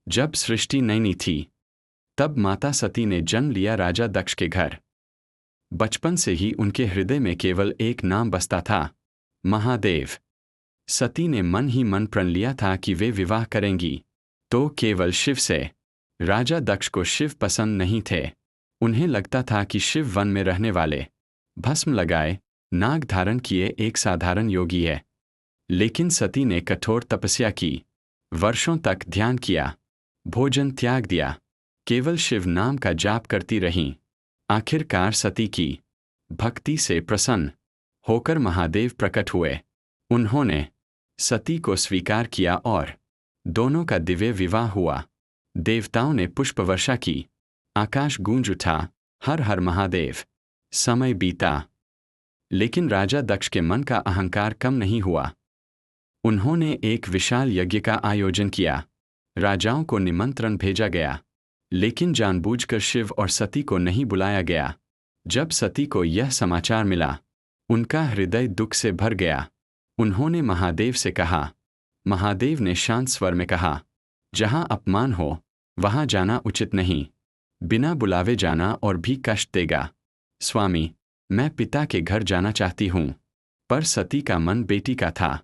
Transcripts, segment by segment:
जब सृष्टि नई थी तब माता सती ने जन्म लिया राजा दक्ष के घर। बचपन से ही उनके हृदय में केवल एक नाम बसता था, महादेव। सती ने मन ही मन प्रण लिया था कि वे विवाह करेंगी तो केवल शिव से। राजा दक्ष को शिव पसंद नहीं थे। उन्हें लगता था कि शिव वन में रहने वाले, भस्म लगाए, नाग धारण किए एक साधारण योगी है। लेकिन सती ने कठोर तपस्या की, वर्षों तक ध्यान किया, भोजन त्याग दिया, केवल शिव नाम का जाप करती रहीं। आखिरकार सती की भक्ति से प्रसन्न होकर महादेव प्रकट हुए। उन्होंने सती को स्वीकार किया और दोनों का दिव्य विवाह हुआ। देवताओं ने पुष्प वर्षा की, आकाश गूंज उठा, हर हर महादेव। समय बीता, लेकिन राजा दक्ष के मन का अहंकार कम नहीं हुआ। उन्होंने एक विशाल यज्ञ का आयोजन किया। राजाओं को निमंत्रण भेजा गया, लेकिन जानबूझकर शिव और सती को नहीं बुलाया गया। जब सती को यह समाचार मिला, उनका हृदय दुख से भर गया। उन्होंने महादेव से कहा। महादेव ने शांत स्वर में कहा, जहां अपमान हो वहां जाना उचित नहीं। बिना बुलावे जाना और भी कष्ट देगा। स्वामी, मैं पिता के घर जाना चाहती हूं। पर सती का मन बेटी का था।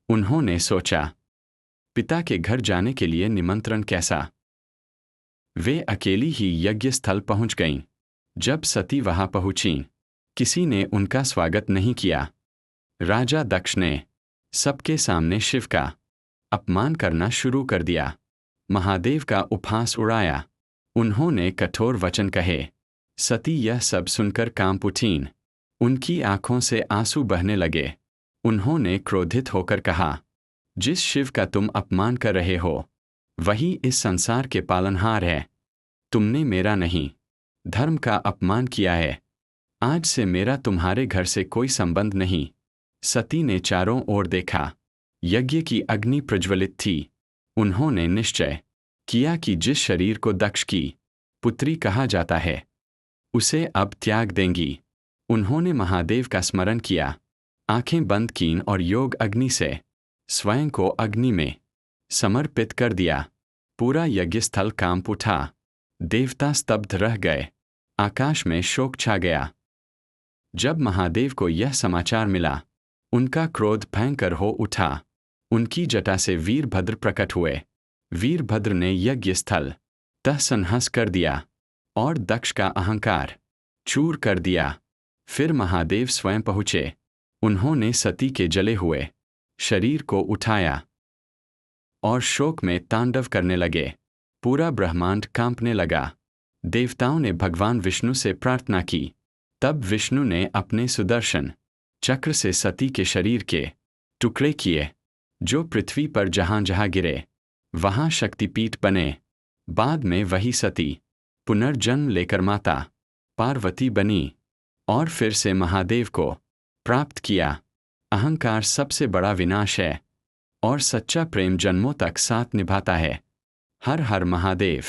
उन्होंने सोचा, पिता के घर जाने के लिए निमंत्रण कैसा। वे अकेली ही यज्ञ स्थल पहुंच गईं। जब सती वहां पहुंचीं, किसी ने उनका स्वागत नहीं किया। राजा दक्ष ने सबके सामने शिव का अपमान करना शुरू कर दिया, महादेव का उपहास उड़ाया। उन्होंने कठोर वचन कहे। सती यह सब सुनकर कांप उठीं। उनकी आंखों से आंसू बहने लगे। उन्होंने क्रोधित होकर कहा, जिस शिव का तुम अपमान कर रहे हो, वही इस संसार के पालनहार है। तुमने मेरा नहीं, धर्म का अपमान किया है। आज से मेरा तुम्हारे घर से कोई संबंध नहीं। सती ने चारों ओर देखा। यज्ञ की अग्नि प्रज्वलित थी। उन्होंने निश्चय किया कि जिस शरीर को दक्ष की पुत्री कहा जाता है, उसे अब त्याग देंगी। उन्होंने महादेव का स्मरण किया, आंखें बंद कीं और योग अग्नि से स्वयं को अग्नि में समर्पित कर दिया। पूरा यज्ञस्थल कांप उठा। देवता स्तब्ध रह गए। आकाश में शोक छा गया। जब महादेव को यह समाचार मिला, उनका क्रोध भयंकर हो उठा। उनकी जटा से वीरभद्र प्रकट हुए। वीरभद्र ने यज्ञ स्थल तहस-नहस कर दिया और दक्ष का अहंकार चूर कर दिया। फिर महादेव स्वयं पहुँचे। उन्होंने सती के जले हुए शरीर को उठाया और शोक में तांडव करने लगे। पूरा ब्रह्मांड कांपने लगा। देवताओं ने भगवान विष्णु से प्रार्थना की। तब विष्णु ने अपने सुदर्शन चक्र से सती के शरीर के टुकड़े किए, जो पृथ्वी पर जहां जहां गिरे वहां शक्तिपीठ बने। बाद में वही सती पुनर्जन्म लेकर माता पार्वती बनी और फिर से महादेव को प्राप्त किया। अहंकार सबसे बड़ा विनाश है और सच्चा प्रेम जन्मों तक साथ निभाता है। हर हर महादेव।